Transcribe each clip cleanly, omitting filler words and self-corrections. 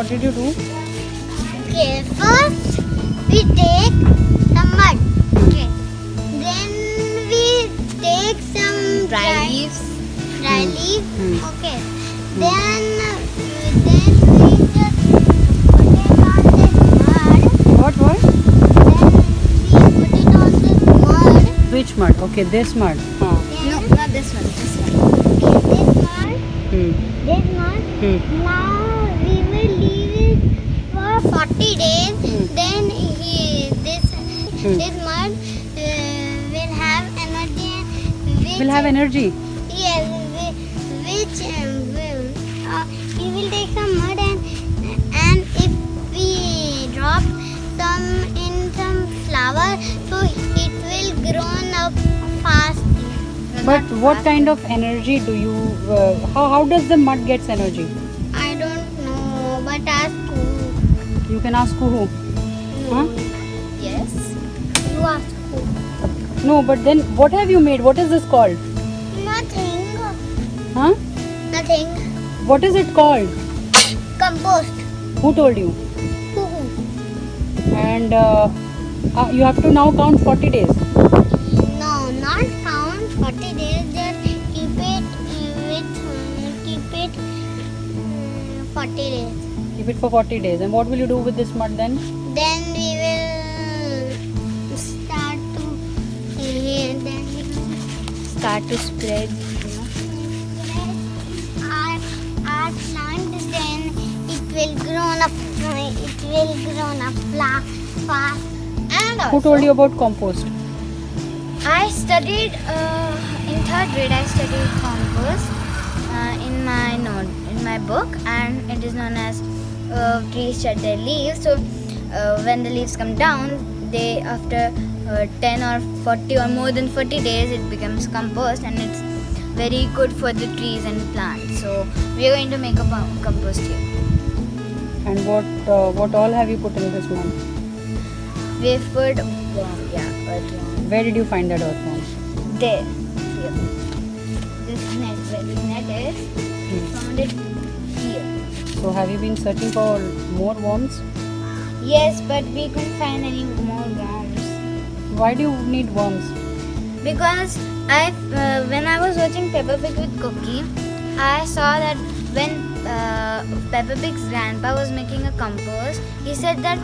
did you do? Okay, first we take some mud. Okay. Then we take some Dry leaves. Dry leaf. Okay. Then we just put it on this mud. What? Then we put it on this mud. Which mud? Okay, this mud. No, not this one. This one. Okay, this mud. Hmm. This mud. Now we will leave it for 40 days. Then this mud will have energy. Will have energy. Yes, which we will take some mud and if we drop some in some flower, so it will grow up fast. But what kind of energy do you? How does the mud gets energy? I don't know, but ask who. You can ask who. Huh? Yes. You ask who. No, but then what have you made? What is this called? Nothing. Huh? Nothing. What is it called? Compost. Who told you? Who? And you have to now count 40 days. No, not count 40 days. Just keep it 40 days. Keep it for 40 days. And what will you do with this mud then? Then we will start to Spread. our plant. Then it will grow up. It will grow up fast. And Who told you about compost? I studied in third grade. I studied compost in my book, and it is known as trees shed their leaves. So when the leaves come down, they after 10 or 40 or more than 40 days, it becomes compost, and it's very good for the trees and plants. So we are going to make a compost here. And what all have you put in this mud? We've put earthworm. Where did you find that earthworm? There. Here. This net, where this net is, we found it here. So have you been searching for more worms? Yes, but we couldn't find any more worms. Why do you need worms? Because when I was watching Peppa Pig with Cookie, I saw that when Peppa Pig's grandpa was making a compost, he said that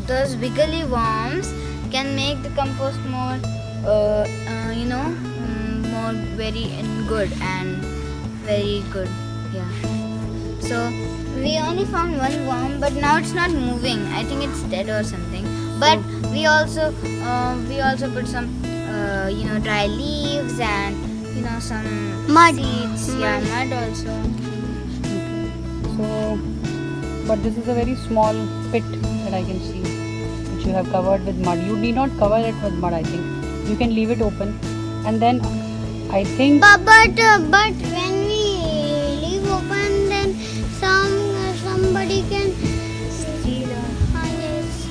those wiggly worms can make the compost more, more very good and very good. Yeah. So we only found one worm, but now it's not moving. I think it's dead or something. But we also put some dry leaves and some Mud. seeds. Yeah, mud also. So, but this is a very small pit that I can see, which you have covered with mud. You need not cover it with mud, I think. You can leave it open, and then I think. But when we leave open, then somebody can Steal or- yes.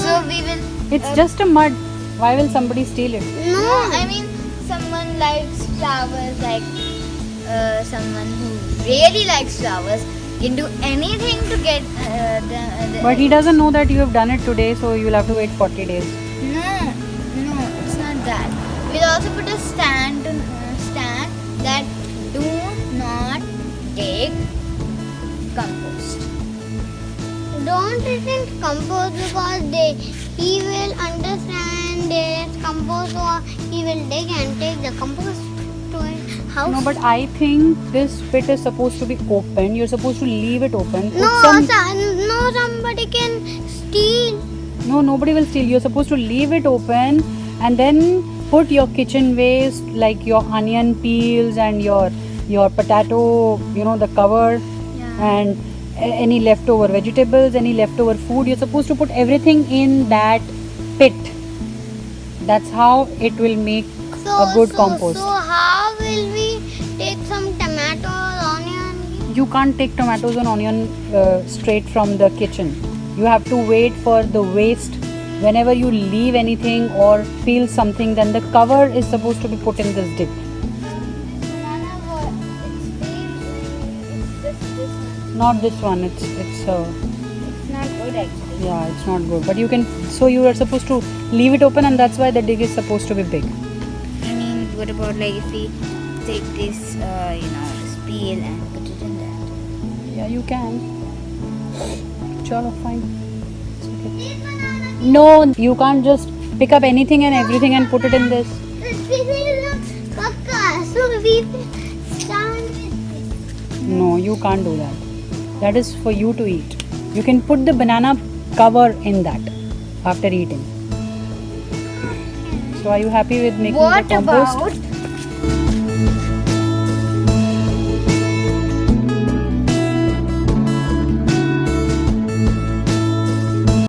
So we will. It's just a mud. Why will somebody steal it? No, I mean someone likes flowers, like someone who really likes flowers can do anything to get the. But he doesn't know that you have done it today, so you will have to wait 40 days. No, it's not that. We'll also put a stand that do not take compost. Don't listen compost because he will understand there's compost, or he will dig and take the compost to his house. No, but I think this pit is supposed to be open. You're supposed to leave it open. Put No, some- somebody can steal. No, nobody will steal. You're supposed to leave it open and then put your kitchen waste, like your onion peels and your potato, the cover, Yeah. and any leftover vegetables, any leftover food. You're supposed to put everything in that pit. That's how it will make a good compost. So how will we take some tomatoes, onion? You can't take tomatoes and onion straight from the kitchen. You have to wait for the waste. Whenever you leave anything or peel something, then the cover is supposed to be put in this dip. Banana, it's just this one. Not this one. It's It's not good actually. yeah, it's not good. But you can. So you are supposed to leave it open, and that's why the dig is supposed to be big. I mean, what about like if we take this, this peel and put it in that? Yeah, you can. Chalo, fine. It's okay. No, you can't just pick up anything and everything and put it in this. This is a kaka, so we stand with this. No, you can't do that. That is for you to eat. You can put the banana cover in that after eating. So are you happy with making What the compost? about